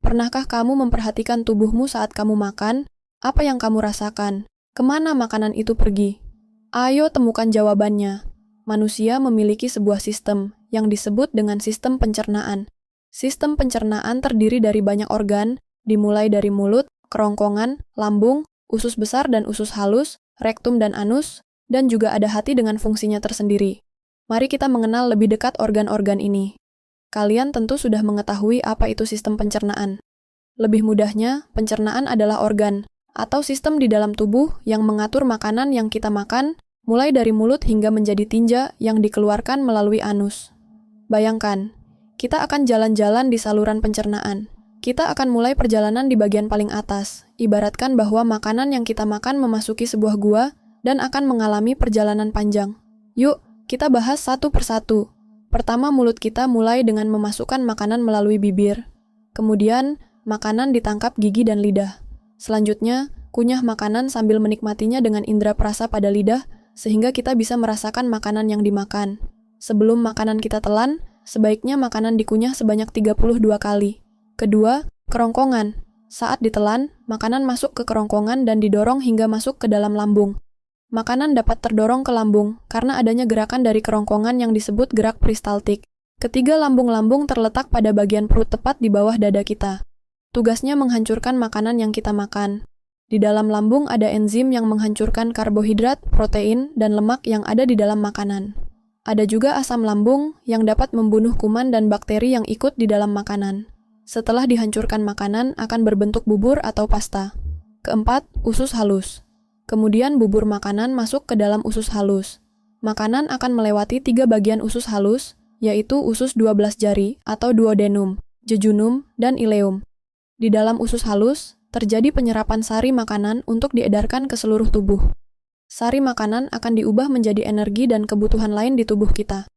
Pernahkah kamu memperhatikan tubuhmu saat kamu makan? Apa yang kamu rasakan? Kemana makanan itu pergi? Ayo temukan jawabannya. Manusia memiliki sebuah sistem yang disebut dengan sistem pencernaan. Sistem pencernaan terdiri dari banyak organ, dimulai dari mulut, kerongkongan, lambung, usus besar dan usus halus, rektum dan anus, dan juga ada hati dengan fungsinya tersendiri. Mari kita mengenal lebih dekat organ-organ ini. Kalian tentu sudah mengetahui apa itu sistem pencernaan. Lebih mudahnya, pencernaan adalah organ atau sistem di dalam tubuh yang mengatur makanan yang kita makan, mulai dari mulut hingga menjadi tinja yang dikeluarkan melalui anus. Bayangkan, kita akan jalan-jalan di saluran pencernaan. Kita akan mulai perjalanan di bagian paling atas, ibaratkan bahwa makanan yang kita makan memasuki sebuah gua dan akan mengalami perjalanan panjang. Yuk, kita bahas satu persatu. Pertama, mulut kita mulai dengan memasukkan makanan melalui bibir. Kemudian, makanan ditangkap gigi dan lidah. Selanjutnya, kunyah makanan sambil menikmatinya dengan indera perasa pada lidah, sehingga kita bisa merasakan makanan yang dimakan. Sebelum makanan kita telan, sebaiknya makanan dikunyah sebanyak 32 kali. Kedua, kerongkongan. Saat ditelan, makanan masuk ke kerongkongan dan didorong hingga masuk ke dalam lambung. Makanan dapat terdorong ke lambung karena adanya gerakan dari kerongkongan yang disebut gerak peristaltik. Ketiga, lambung-lambung terletak pada bagian perut tepat di bawah dada kita. Tugasnya menghancurkan makanan yang kita makan. Di dalam lambung ada enzim yang menghancurkan karbohidrat, protein, dan lemak yang ada di dalam makanan. Ada juga asam lambung yang dapat membunuh kuman dan bakteri yang ikut di dalam makanan. Setelah dihancurkan makanan akan berbentuk bubur atau pasta. Keempat, usus halus. Kemudian bubur makanan masuk ke dalam usus halus. Makanan akan melewati 3 bagian usus halus, yaitu usus 12 jari atau duodenum, jejunum, dan ileum. Di dalam usus halus, terjadi penyerapan sari makanan untuk diedarkan ke seluruh tubuh. Sari makanan akan diubah menjadi energi dan kebutuhan lain di tubuh kita.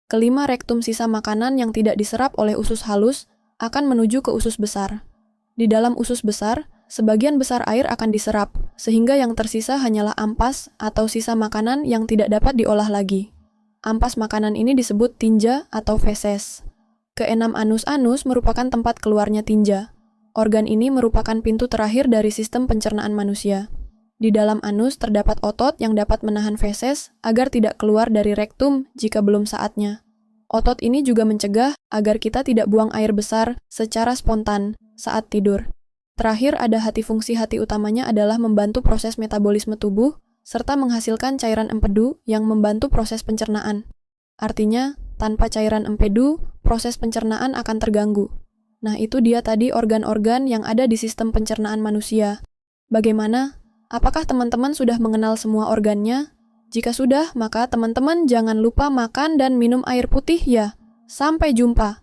Kelima, rektum, sisa makanan yang tidak diserap oleh usus halus akan menuju ke usus besar. Di dalam usus besar, sebagian besar air akan diserap, sehingga yang tersisa hanyalah ampas atau sisa makanan yang tidak dapat diolah lagi. Ampas makanan ini disebut tinja atau feses. Keenam, anus merupakan tempat keluarnya tinja. Organ ini merupakan pintu terakhir dari sistem pencernaan manusia. Di dalam anus terdapat otot yang dapat menahan feses agar tidak keluar dari rektum jika belum saatnya. Otot ini juga mencegah agar kita tidak buang air besar secara spontan saat tidur. Terakhir, ada hati. Fungsi hati utamanya adalah membantu proses metabolisme tubuh, serta menghasilkan cairan empedu yang membantu proses pencernaan. Artinya, tanpa cairan empedu, proses pencernaan akan terganggu. Nah, itu dia tadi organ-organ yang ada di sistem pencernaan manusia. Bagaimana? Apakah teman-teman sudah mengenal semua organnya? Jika sudah, maka teman-teman jangan lupa makan dan minum air putih ya. Sampai jumpa!